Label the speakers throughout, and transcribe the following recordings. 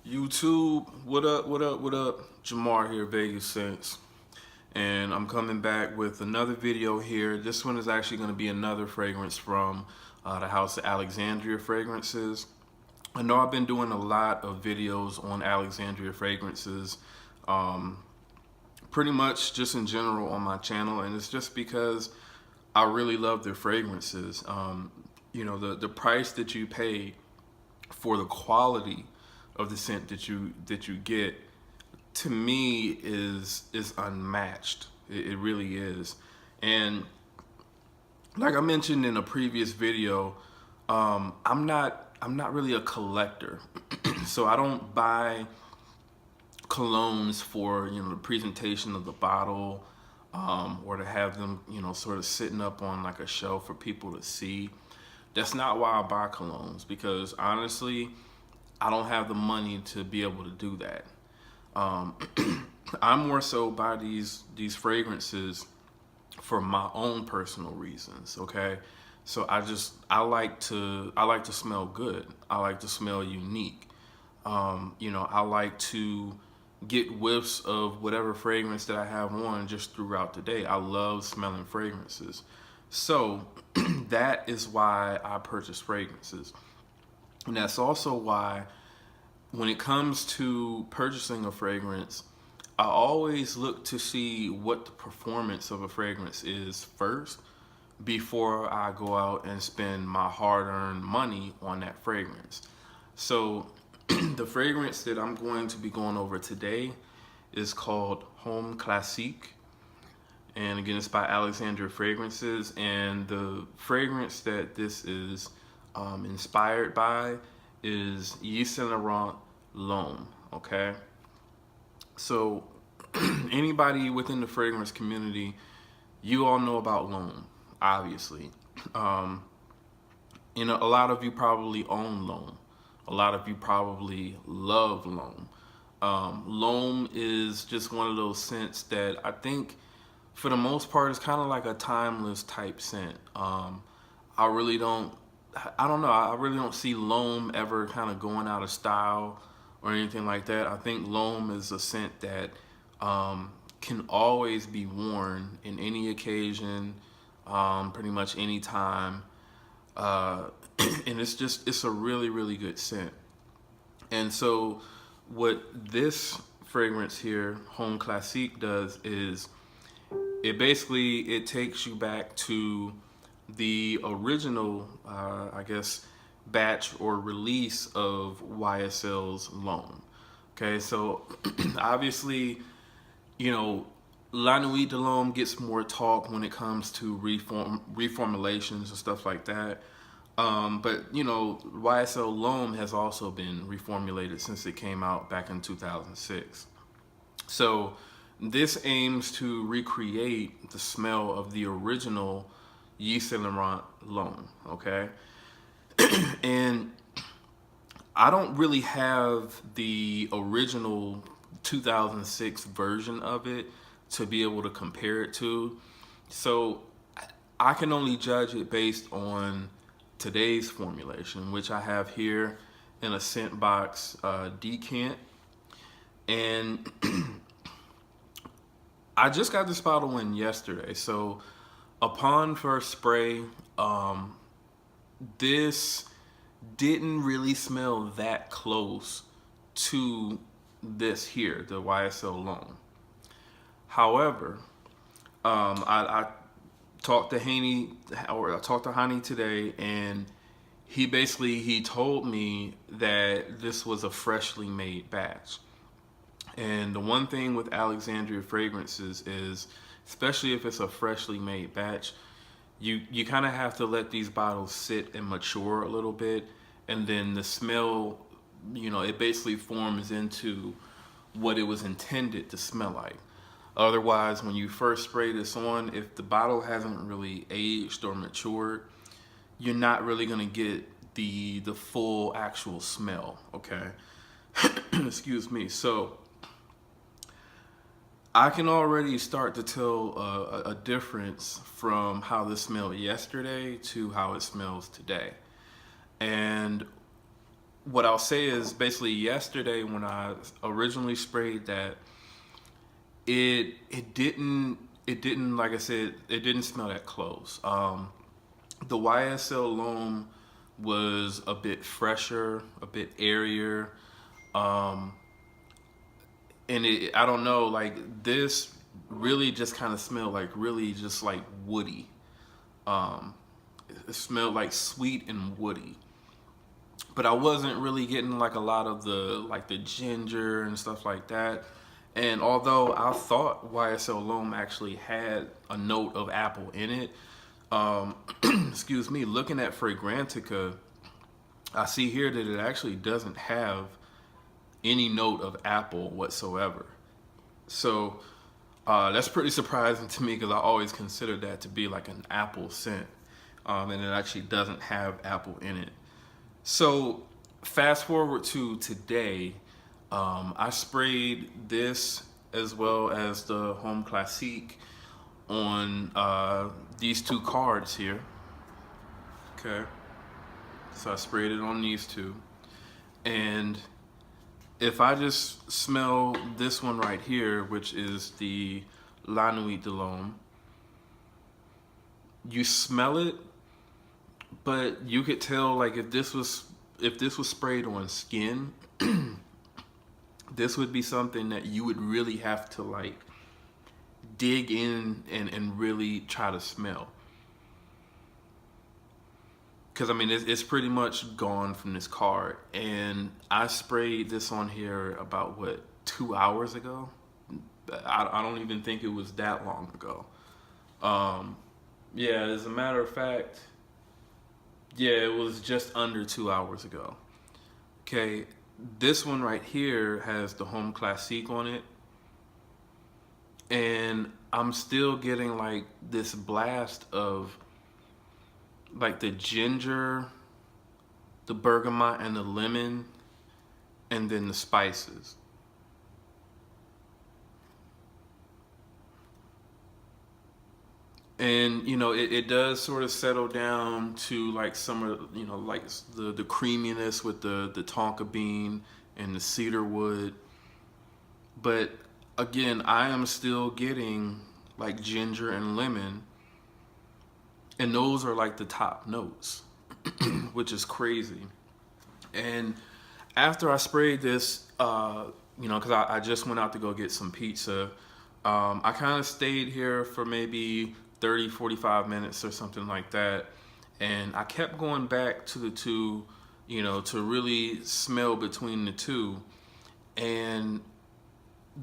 Speaker 1: YouTube, what up, what up, what up? Jamar here, Vegas Saints. And I'm coming back with another video here. This one is actually going to be another fragrance from the house of Alexandria Fragrances. I know I've been doing a lot of videos on Alexandria Fragrances, pretty much just in general on my channel, and it's just because I really love their fragrances. The price that you pay for the quality of the scent that you get, to me, is unmatched. It really is. And like I mentioned in a previous video, I'm not really a collector. So I don't buy colognes for the presentation of the bottle, or to have them sort of sitting up on like a shelf for people to see. That's not why I buy colognes, because honestly, I don't have the money to be able to do that. Um, I'm more so buy these fragrances for my own personal reasons. Okay, so I like to smell good. I like to smell unique. I like to get whiffs of whatever fragrance that I have on just throughout the day. I love smelling fragrances. So that is why I purchase fragrances. And that's also why when it comes to purchasing a fragrance, I always look to see what the performance of a fragrance is first before I go out and spend my hard-earned money on that fragrance. So the fragrance that I'm going to be going over today is called Homme Classique. And again, it's by Alexandria Fragrances. And the fragrance that this is inspired by is YSL L'homme. Okay, so anybody within the fragrance community, you all know about L'homme, obviously. Um, a lot of you probably own L'homme. A lot of you probably love L'homme. L'homme is just one of those scents that I think, for the most part, is kind of like a timeless type scent. I really don't, I don't know. I really don't see L'homme ever kind of going out of style or anything like that. I think L'homme is a scent that can always be worn in any occasion, pretty much any time. Uh, and it's a really, really good scent. And so what this fragrance here, Homme Classique, does is it takes you back to the original, I guess, batch or release of YSL's L'homme. Okay, so obviously, La Nuit de l'Homme gets more talk when it comes to reformulations and stuff like that. But YSL L'homme has also been reformulated since it came out back in 2006. So this aims to recreate the smell of the original YSL L'homme. Okay, and I don't really have the original 2006 version of it to be able to compare it to. So I can only judge it based on today's formulation, which I have here in a scent box decant. And I just got this bottle in yesterday. So upon first spray, this didn't really smell that close to this here, the YSL L'homme. However, I talked to I talked to Hani today, and he told me that this was a freshly made batch. And the one thing with Alexandria Fragrances is, especially if it's a freshly made batch, you kind of have to let these bottles sit and mature a little bit, and then the smell, it basically forms into what it was intended to smell like. Otherwise, when you first spray this on, if the bottle hasn't really aged or matured, you're not really gonna get the full actual smell. Okay, excuse me. So I can already start to tell a difference from how this smelled yesterday to how it smells today. And what I'll say is basically yesterday when I originally sprayed that, it didn't like I said, it didn't smell that close. The YSL L'homme was a bit fresher, a bit airier, um, and I don't know, like this really just kind of smelled like really just like woody. Um, it smelled like sweet and woody, but I wasn't really getting like a lot of the ginger and stuff like that. And although I thought YSL L'homme actually had a note of apple in it, um, excuse me, looking at Fragrantica, I see here that it actually doesn't have any note of apple whatsoever. So that's pretty surprising to me because I always considered that to be like an apple scent, and it actually doesn't have apple in it. So fast forward to today, I sprayed this as well as the Homme Classique on these two cards here. Okay, so I sprayed it on these two, and if I just smell this one right here, which is the La Nuit de l'Homme, you smell it, but you could tell like if this was sprayed on skin, this would be something that you would really have to like dig in and really try to smell. Because I mean, it's pretty much gone from this card, and I sprayed this on here about what 2 hours ago. I don't even think it was that long ago. Um, yeah, as a matter of fact, yeah, it was just under 2 hours ago. Okay, this one right here has the Homme Classique on it, and I'm still getting like this blast of like the ginger, the bergamot, and the lemon, and then the spices. And it does sort of settle down to like some of like the creaminess with the tonka bean and the cedar wood. But again, I am still getting like ginger and lemon, and those are like the top notes, which is crazy. And after I sprayed this, because I just went out to go get some pizza, I kind of stayed here for maybe 30, 45 minutes or something like that. And I kept going back to the two, to really smell between the two. And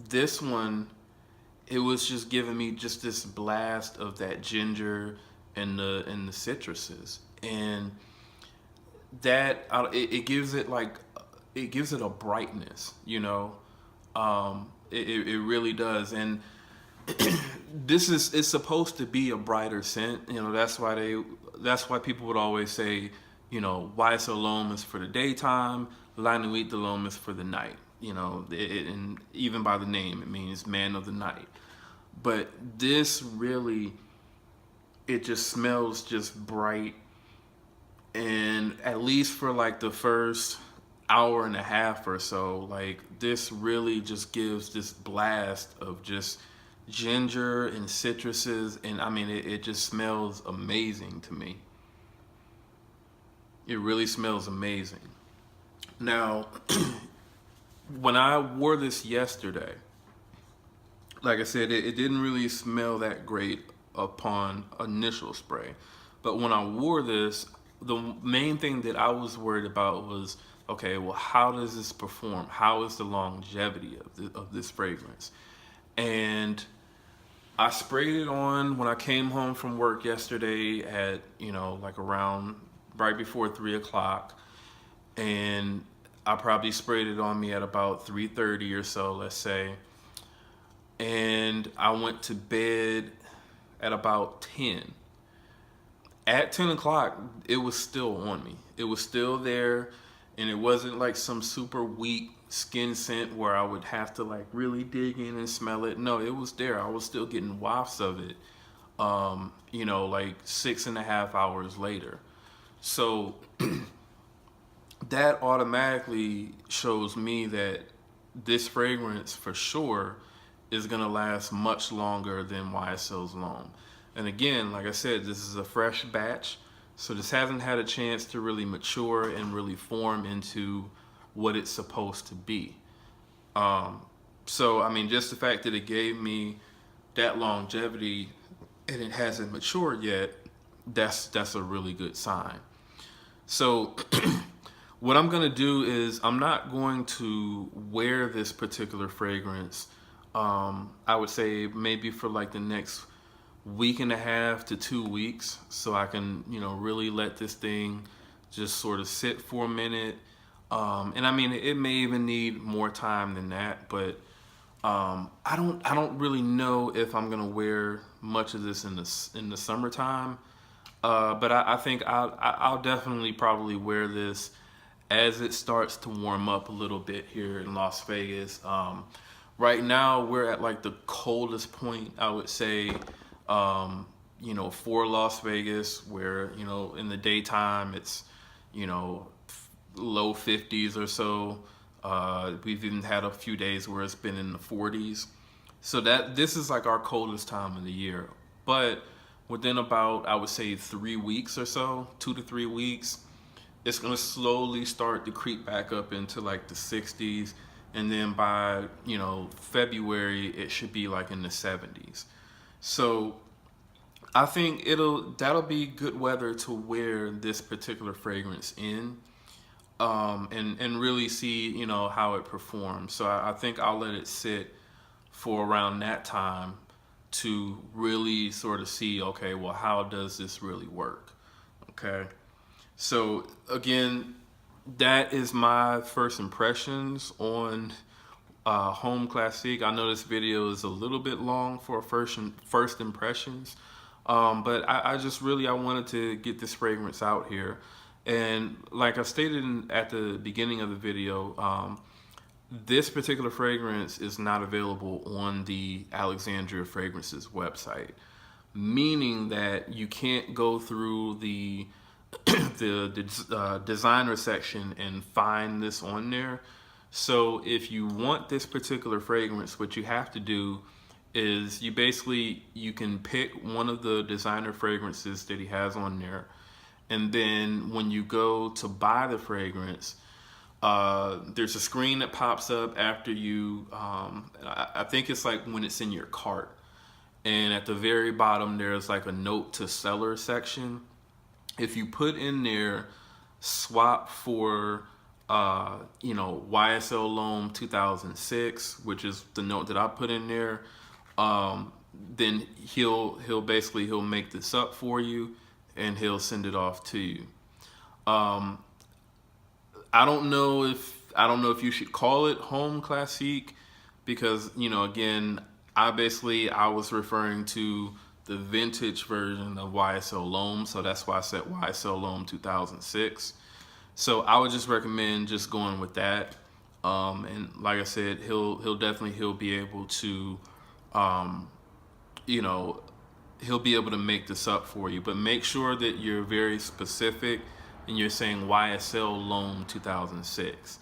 Speaker 1: this one, it was just giving me just this blast of that ginger and the citruses. And that it gives it like it gives it a brightness, it really does. And this is it's supposed to be a brighter scent, that's why people would always say, YSL L'homme is for the daytime, La Nuit de l'Homme is for the night. And even by the name it means man of the night. But this really, it just smells just bright, and at least for like the first hour and a half or so, like this really just gives this blast of just ginger and citruses, and I mean it just smells amazing to me. It really smells amazing. Now when I wore this yesterday, like I said, it didn't really smell that great upon initial spray. But when I wore this, the main thing that I was worried about was, okay, well, how does this perform? How is the longevity of this fragrance? And I sprayed it on when I came home from work yesterday at, like around right before 3 o'clock. And I probably sprayed it on me at about 3:30 or so, let's say. And I went to bed at about 10. At 10 o'clock, it was still on me. It was still there, and it wasn't like some super weak skin scent where I would have to like really dig in and smell it. No, it was there. I was still getting wafts of it, like 6.5 hours later. So that automatically shows me that this fragrance for sure is going to last much longer than YSL's L'homme. And again, like I said, this is a fresh batch, so this hasn't had a chance to really mature and really form into what it's supposed to be. So I mean, just the fact that it gave me that longevity and it hasn't matured yet, that's a really good sign. So what I'm gonna do is I'm not going to wear this particular fragrance. I would say maybe for like the next week and a half to 2 weeks, so I can, you know, really let this thing just sort of sit for a minute. And I mean, it may even need more time than that, but I don't really know if I'm gonna wear much of this in the summertime. But I think I'll definitely probably wear this as it starts to warm up a little bit here in Las Vegas. Right now we're at like the coldest point, I would say, you know, for Las Vegas, where, you know, in the daytime it's, you know, low 50s or so. We've even had a few days where it's been in the 40s. So that this is like our coldest time of the year. But within about, I would say 3 weeks or so, 2 to 3 weeks, it's gonna slowly start to creep back up into like the 60s. And then by, you know, February, it should be like in the 70s. So I think that'll be good weather to wear this particular fragrance in, and really see, you know, how it performs. So I think I'll let it sit for around that time to really sort of see, okay, well, how does this really work? Okay. So again, that is my first impressions on Homme Classique. I know this video is a little bit long for first impressions, but I wanted to get this fragrance out here. And like I stated at the beginning of the video, this particular fragrance is not available on the Alexandria Fragrances website, meaning that you can't go through the designer section and find this on there. So if you want this particular fragrance, what you have to do is you can pick one of the designer fragrances that he has on there, and then when you go to buy the fragrance, there's a screen that pops up after you, I think it's like when it's in your cart, and at the very bottom there's like a note to seller section. If you put in there swap for you know, YSL L'homme 2006, which is the note that I put in there, then he'll make this up for you and he'll send it off to you. I don't know if you should call it Homme Classique, because, you know, again, I was referring to the vintage version of YSL L'homme, so that's why I said YSL L'homme 2006. So I would just recommend just going with that. And like I said, he'll be able to, you know, he'll be able to make this up for you. But make sure that you're very specific and you're saying YSL L'homme 2006.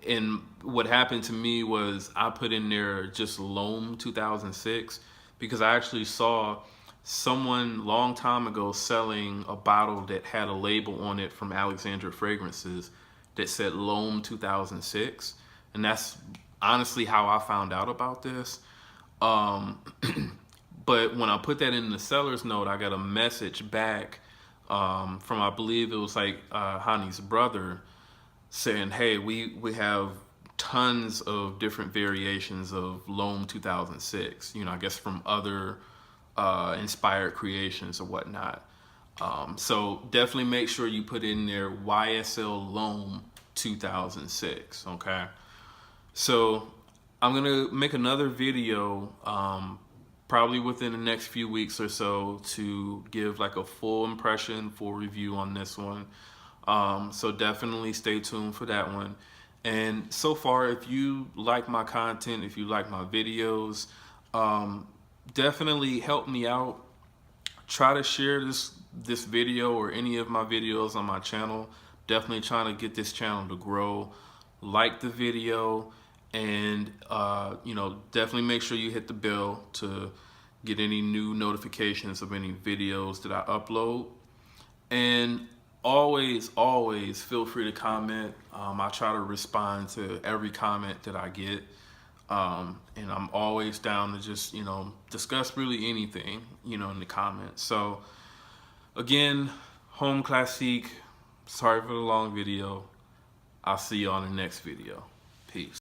Speaker 1: And what happened to me was I put in there just L'homme 2006 because I actually saw someone long time ago selling a bottle that had a label on it from Alexandria Fragrances that said L'homme 2006, and that's honestly how I found out about this. But when I put that in the seller's note, I got a message back from, I believe it was like Hani's brother, saying, hey, we have tons of different variations of L'homme 2006, you know, I guess from other inspired creations or whatnot. So definitely make sure you put in there YSL L'homme 2006, okay? So I'm gonna make another video probably within the next few weeks or so to give like a full impression, full review on this one. So definitely stay tuned for that one. And so far, if you like my content, if you like my videos, definitely help me out. Try to share this video or any of my videos on my channel Definitely trying to get this channel to grow. Like the video, and you know, definitely make sure you hit the bell to get any new notifications of any videos that I upload. And always feel free to comment. I try to respond to every comment that I get. And I'm always down to just, you know, discuss really anything, you know, in the comments. So again, Homme Classique, sorry for the long video. I'll see you on the next video. Peace.